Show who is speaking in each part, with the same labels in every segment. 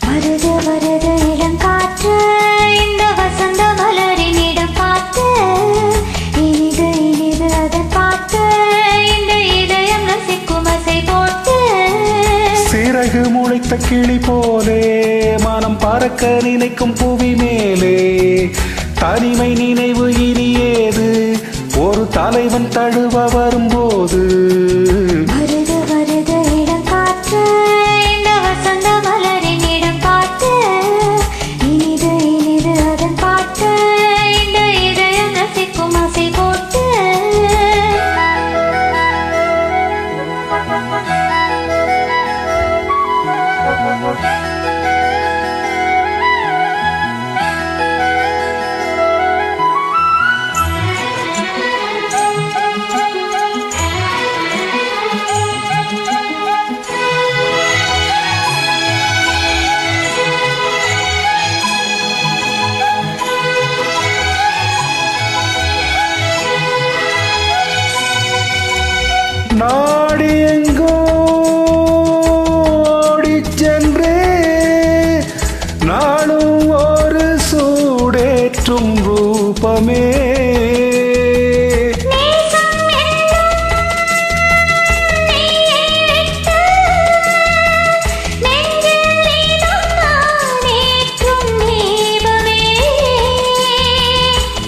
Speaker 1: வருது வருது இளங்காற்று இந்த வசந்த மலரினிடம் பார்த்து இனிது இனிது அதை பார்த்து இந்த இதயம் ரசிக்கும் அசை போட்டு
Speaker 2: சிறகு முளைத்த கிளி போலே மனம் பறக்க நினைக்கும் புவி மேலே தனிமை நினைவு இனி ஏது ஒரு தலைவன் தழுவ வரும்போது
Speaker 1: வருது வருது இளங்காற்று இந்த வசந்த மலரினிடம் பார்த்து இனிது இனிது அதன் பார்த்து இந்த இதயம் ரசிக்கும் அசை போட்டு
Speaker 2: நாடி எங்கோ ஓடிச் சென்றே நாளும் ஒரு சூடேற்றும் ரூபமே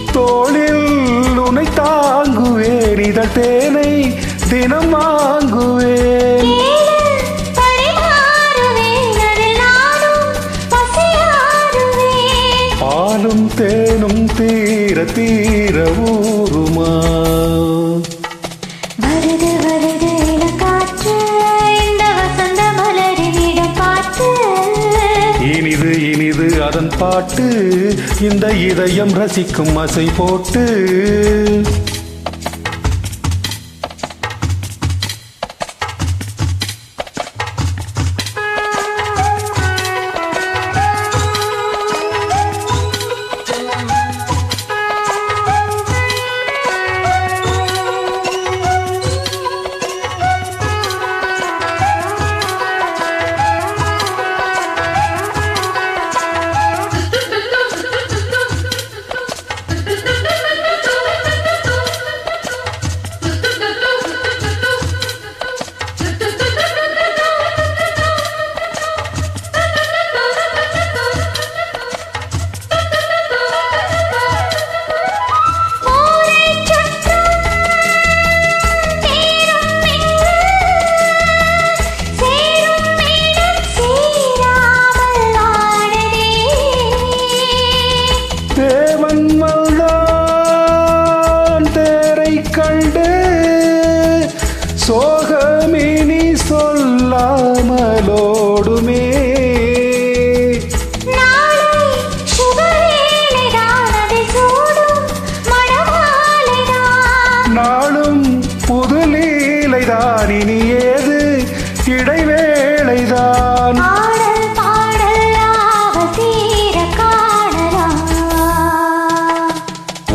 Speaker 2: தோளில் உனை தாங்குவேன் இதழ் தேனை தினம் வாங்குவேன் பாலும் தேனும் தீர தீர ஊருமா
Speaker 1: வருது வருது இளங்காற்று இந்த வசந்த மலரினிடம் பார்த்து
Speaker 2: இனிது இனிது அதன் பாட்டு இந்த இதயம் ரசிக்கும் அசை போட்டு சோகமினி சொல்லாமலோடுமே நாளும் புது லீலைதான் இனி ஏது இடைவேளைதான்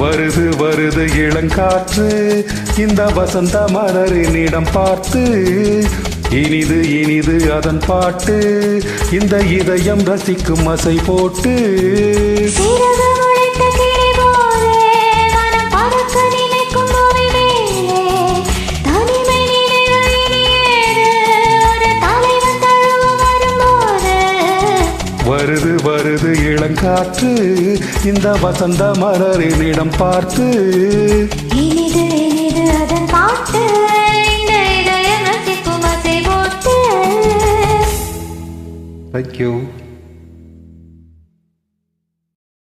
Speaker 2: வருது வருது இளங்காற்று இந்த வசந்த மலரினிடம் பார்த்து இனிது இனிது அதன் பாட்டு இந்த இதயம் ரசிக்கும் அசை போட்டு வருது வருது இளங்காற்று இந்த வசந்த மலரினிடம் பார்த்து
Speaker 1: இனிது இனிது அதன் பாட்டு இந்த இதயம் ரசிக்கும் அசை போட்டு.
Speaker 2: Thank you.